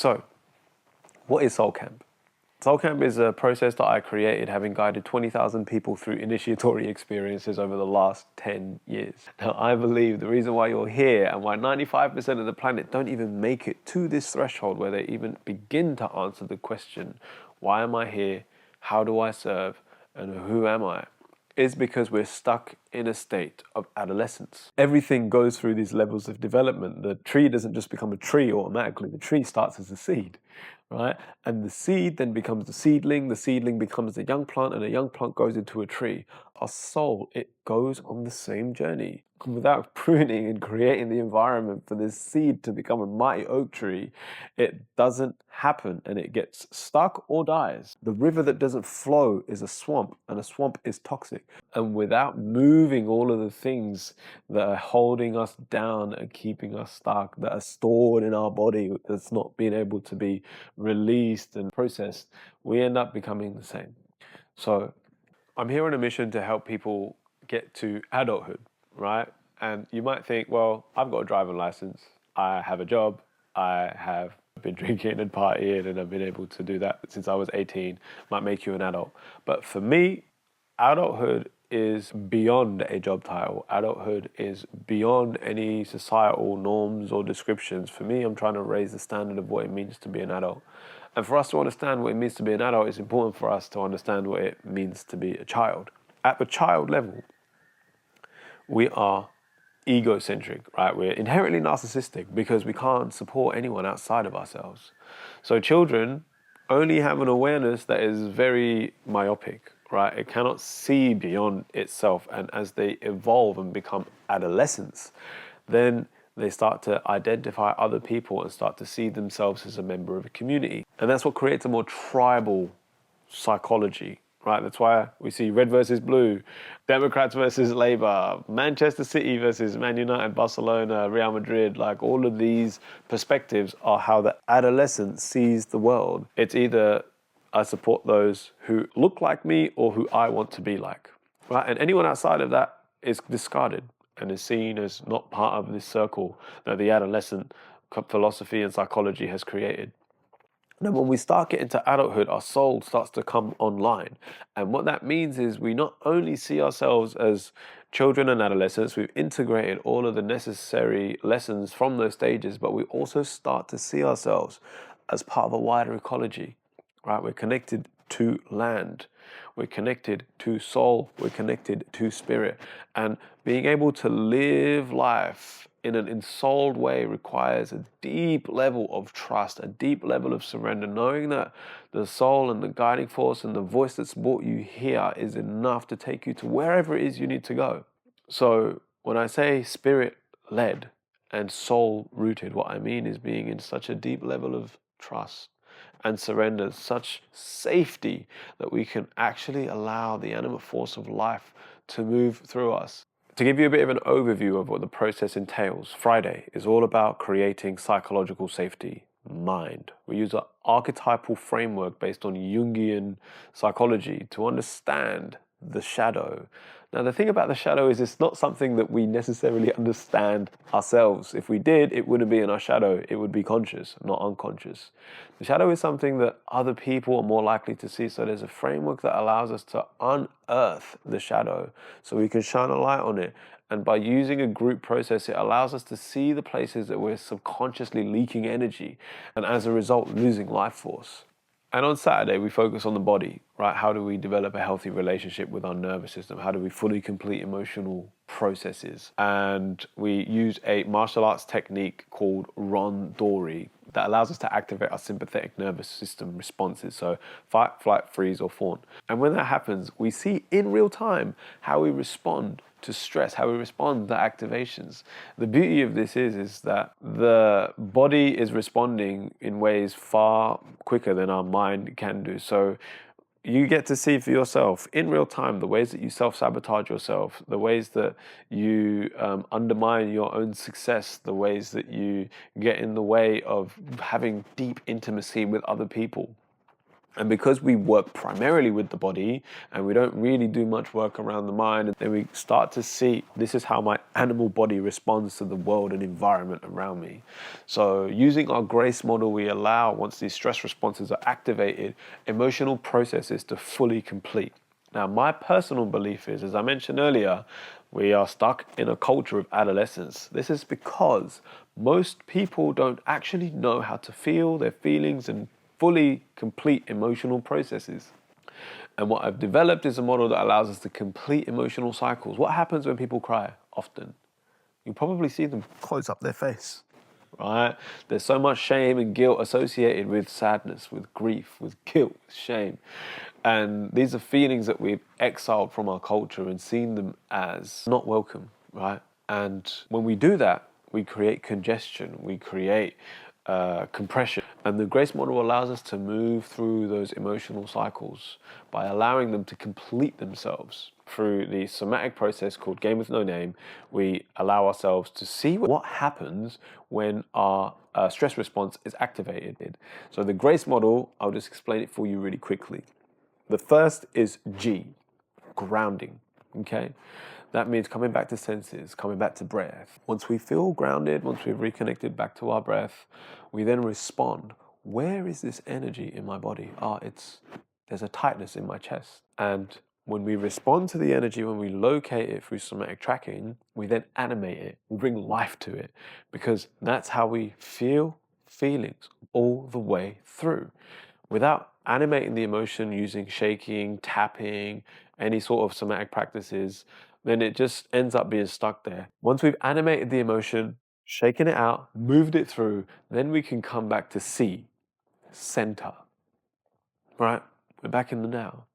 So, what is Soul Camp? Soul Camp is a process that I created having guided 20,000 people through initiatory experiences over the last 10 years. Now, I believe the reason why you're here and why 95% of the planet don't even make it to this threshold where they even begin to answer the question, why am I here? How do I serve? And who am I? Is because we're stuck in a state of adolescence. Everything goes through these levels of development. The tree doesn't just become a tree automatically. The tree starts as a seed, right? And the seed then becomes the seedling becomes a young plant, and a young plant goes into a tree. Our soul, it goes on the same journey. Without pruning and creating the environment for this seed to become a mighty oak tree, it doesn't happen, and it gets stuck or dies. The river that doesn't flow is a swamp, and a swamp is toxic. And without moving all of the things that are holding us down and keeping us stuck, that are stored in our body, that's not being able to be released and processed, we end up becoming the same. So I'm here on a mission to help people get to adulthood, right? And you might think, well, I've got a driving license, I have a job, I have been drinking and partying, and I've been able to do that since I was 18, might make you an adult. But for me, adulthood is beyond a job title. Adulthood is beyond any societal norms or descriptions. For me, I'm trying to raise the standard of what it means to be an adult. And for us to understand what it means to be an adult, it's important for us to understand what it means to be a child. At the child level, we are egocentric, right? We're inherently narcissistic because we can't support anyone outside of ourselves. So children only have an awareness that is very myopic, right? It cannot see beyond itself. And as they evolve and become adolescents, then they start to identify other people and start to see themselves as a member of a community. And that's what creates a more tribal psychology, right? That's why we see red versus blue, Democrats versus Labour, Manchester City versus Man United, Barcelona, Real Madrid. Like, all of these perspectives are how the adolescent sees the world. It's either I support those who look like me or who I want to be like, right? And anyone outside of that is discarded and is seen as not part of this circle that the adolescent philosophy and psychology has created. Now, when we start getting to adulthood, our soul starts to come online. And what that means is we not only see ourselves as children and adolescents, we've integrated all of the necessary lessons from those stages, but we also start to see ourselves as part of a wider ecology, right? We're connected to land, we're connected to soul, we're connected to spirit. And being able to live life in an ensouled way requires a deep level of trust, a deep level of surrender, knowing that the soul and the guiding force and the voice that's brought you here is enough to take you to wherever it is you need to go. So when I say spirit-led and soul-rooted, what I mean is being in such a deep level of trust and surrender, such safety that we can actually allow the animate force of life to move through us. To give you a bit of an overview of what the process entails, Friday is all about creating psychological safety, mind. We use an archetypal framework based on Jungian psychology to understand the shadow. Now, the thing about the shadow is it's not something that we necessarily understand ourselves. If we did, it wouldn't be in our shadow. It would be conscious, not unconscious. The shadow is something that other people are more likely to see. So there's a framework that allows us to unearth the shadow so we can shine a light on it. And by using a group process, it allows us to see the places that we're subconsciously leaking energy and as a result, losing life force. And on Saturday, we focus on the body, right? How do we develop a healthy relationship with our nervous system? How do we fully complete emotional processes? And we use a martial arts technique called rondori that allows us to activate our sympathetic nervous system responses. So fight, flight, freeze, or fawn. And when that happens, we see in real time how we respond to stress, how we respond to activations. The beauty of this is that the body is responding in ways far quicker than our mind can do. So you get to see for yourself in real time the ways that you self-sabotage yourself, the ways that you undermine your own success, the ways that you get in the way of having deep intimacy with other people. And because we work primarily with the body and we don't really do much work around the mind, and then we start to see this is how my animal body responds to the world and environment around me. So using our grace model, we allow, once these stress responses are activated, emotional processes to fully complete. Now, my personal belief is, as I mentioned earlier, we are stuck in a culture of adolescence. This is because most people don't actually know how to feel their feelings and fully complete emotional processes. And what I've developed is a model that allows us to complete emotional cycles. What happens when people cry often? You probably see them close up their face, right? There's so much shame and guilt associated with sadness, with grief, with guilt, with shame. And these are feelings that we've exiled from our culture and seen them as not welcome, right? And when we do that, we create congestion, we create compression. And the grace model allows us to move through those emotional cycles by allowing them to complete themselves. Through the somatic process called Game with No Name, we allow ourselves to see what happens when our stress response is activated. So the grace model, I'll just explain it for you really quickly. The first is G, grounding, okay? That means coming back to senses, coming back to breath. Once we feel grounded, once we've reconnected back to our breath, we then respond. Where is this energy in my body? There's a tightness in my chest. And when we respond to the energy, when we locate it through somatic tracking, we then animate it, we bring life to it, because that's how we feel feelings all the way through. Without animating the emotion using shaking, tapping, any sort of somatic practices, then it just ends up being stuck there. Once we've animated the emotion, shaken it out, moved it through, then we can come back to C, center, right? We're back in the now.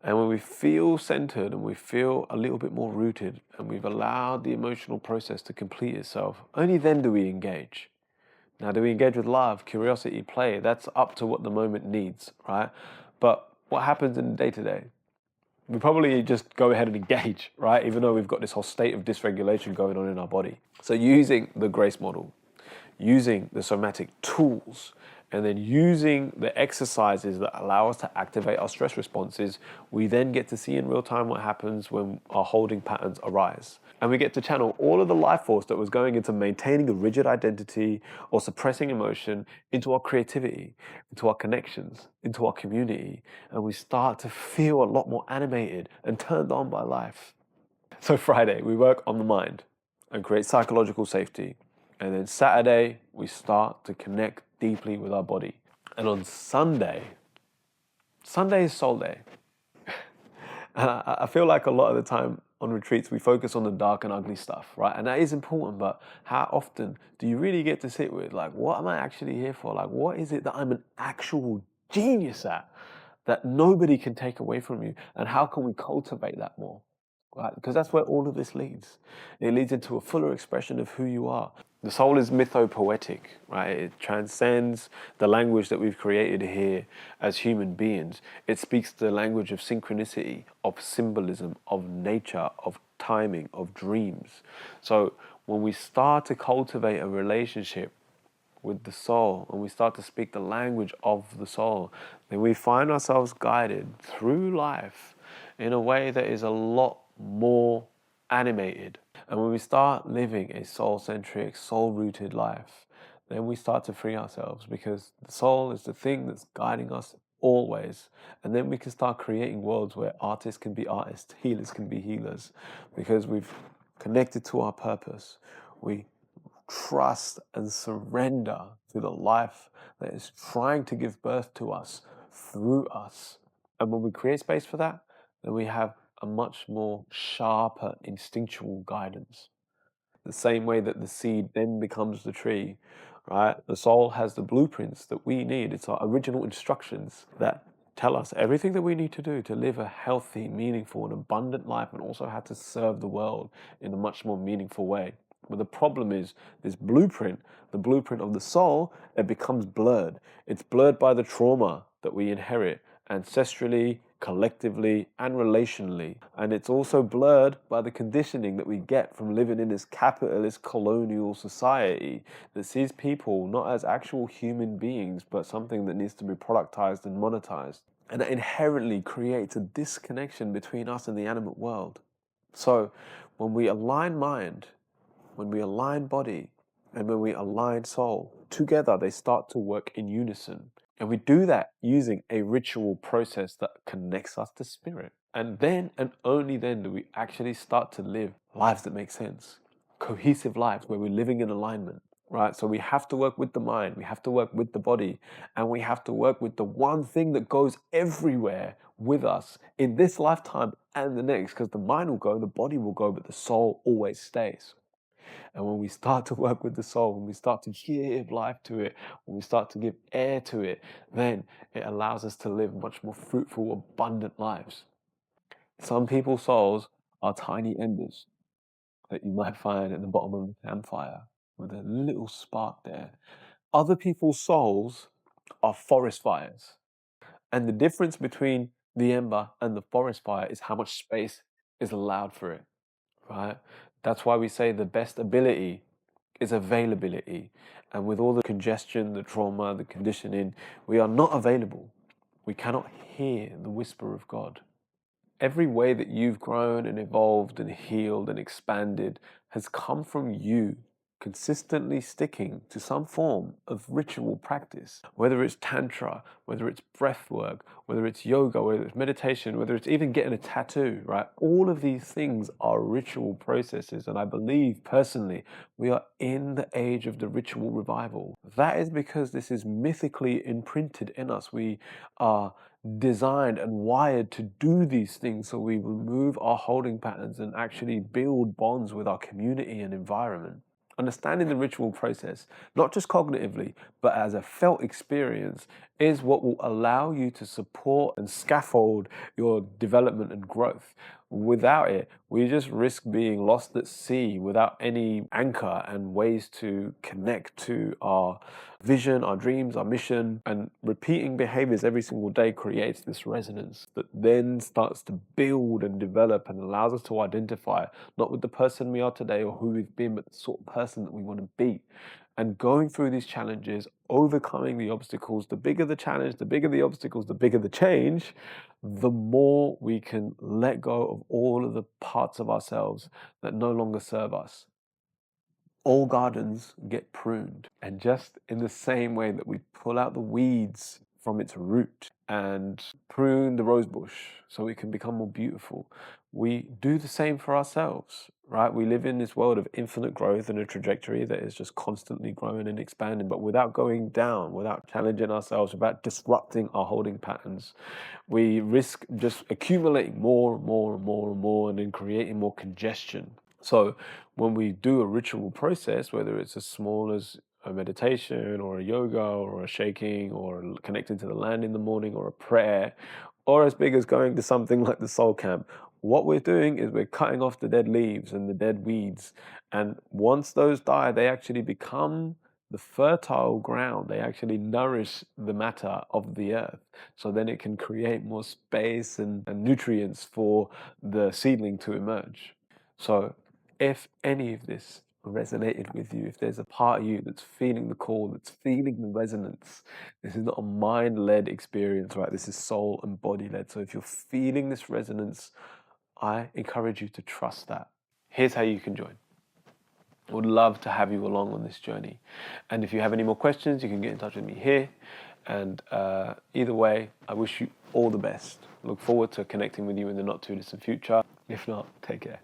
And when we feel centered and we feel a little bit more rooted and we've allowed the emotional process to complete itself, only then do we engage. Now, do we engage with love, curiosity, play? That's up to what the moment needs, right? But what happens in the day-to-day? We probably just go ahead and engage, right? Even though we've got this whole state of dysregulation going on in our body. So using the grace model, using the somatic tools, and then using the exercises that allow us to activate our stress responses, we then get to see in real time what happens when our holding patterns arise. And we get to channel all of the life force that was going into maintaining a rigid identity or suppressing emotion into our creativity, into our connections, into our community. And we start to feel a lot more animated and turned on by life. So Friday, we work on the mind and create psychological safety. And then Saturday, we start to connect deeply with our body. And on Sunday is soul day. I feel like a lot of the time on retreats, we focus on the dark and ugly stuff, right? And that is important, but how often do you really get to sit with, like, what am I actually here for? Like, what is it that I'm an actual genius at that nobody can take away from you? And how can we cultivate that more? Right? Because that's where all of this leads. It leads into a fuller expression of who you are. The soul is mythopoetic, right? It transcends the language that we've created here as human beings. It speaks the language of synchronicity, of symbolism, of nature, of timing, of dreams. So when we start to cultivate a relationship with the soul, and we start to speak the language of the soul, then we find ourselves guided through life in a way that is a lot more animated. And when we start living a soul-centric, soul-rooted life, then we start to free ourselves, because the soul is the thing that's guiding us always. And then we can start creating worlds where artists can be artists, healers can be healers, because we've connected to our purpose. We trust and surrender to the life that is trying to give birth to us through us. And when we create space for that, then we have a much more sharper instinctual guidance. The same way that the seed then becomes the tree, right? The soul has the blueprints that we need. It's our original instructions that tell us everything that we need to do to live a healthy, meaningful, and abundant life, and also how to serve the world in a much more meaningful way. But the problem is this blueprint, the blueprint of the soul, it becomes blurred. It's blurred by the trauma that we inherit ancestrally, collectively, and relationally. And it's also blurred by the conditioning that we get from living in this capitalist colonial society that sees people not as actual human beings, but something that needs to be productized and monetized. And that inherently creates a disconnection between us and the animate world. So when we align mind, when we align body, and when we align soul, together they start to work in unison. And we do that using a ritual process that connects us to spirit. And then and only then do we actually start to live lives that make sense, cohesive lives where we're living in alignment, right? So we have to work with the mind, we have to work with the body, and we have to work with the one thing that goes everywhere with us in this lifetime and the next, because the mind will go, the body will go, but the soul always stays. And when we start to work with the soul, when we start to give life to it, when we start to give air to it, then it allows us to live much more fruitful, abundant lives. Some people's souls are tiny embers that you might find at the bottom of the campfire with a little spark there. Other people's souls are forest fires. And the difference between the ember and the forest fire is how much space is allowed for it, right? That's why we say the best ability is availability. And with all the congestion, the trauma, the conditioning, we are not available. We cannot hear the whisper of God. Every way that you've grown and evolved and healed and expanded has come from you consistently sticking to some form of ritual practice, whether it's tantra, whether it's breath work, whether it's yoga, whether it's meditation, whether it's even getting a tattoo, right? All of these things are ritual processes. And I believe personally, we are in the age of the ritual revival. That is because this is mythically imprinted in us. We are designed and wired to do these things, so we remove our holding patterns and actually build bonds with our community and environment. Understanding the ritual process, not just cognitively, but as a felt experience, is what will allow you to support and scaffold your development and growth. Without it, we just risk being lost at sea without any anchor and ways to connect to our vision, our dreams, our mission. And repeating behaviors every single day creates this resonance that then starts to build and develop and allows us to identify not with the person we are today or who we've been, but the sort of person that we want to be. And going through these challenges, overcoming the obstacles, the bigger the challenge, the bigger the obstacles, the bigger the change, the more we can let go of all of the parts of ourselves that no longer serve us. All gardens get pruned. And just in the same way that we pull out the weeds from its root and prune the rose bush so it can become more beautiful, we do the same for ourselves, right? We live in this world of infinite growth and a trajectory that is just constantly growing and expanding, but without going down, without challenging ourselves, without disrupting our holding patterns, we risk just accumulating more and more and more and more and then creating more congestion. So when we do a ritual process, whether it's as small as a meditation or a yoga or a shaking or connecting to the land in the morning or a prayer, or as big as going to something like the soul camp, what we're doing is we're cutting off the dead leaves and the dead weeds. And once those die, they actually become the fertile ground. They actually nourish the matter of the earth. So then it can create more space and nutrients for the seedling to emerge. So if any of this resonated with you, if there's a part of you that's feeling the call, that's feeling the resonance, this is not a mind-led experience, right? This is soul and body-led. So if you're feeling this resonance, I encourage you to trust that. Here's how you can join. I would love to have you along on this journey. And if you have any more questions, you can get in touch with me here. And either way, I wish you all the best. Look forward to connecting with you in the not too distant future. If not, take care.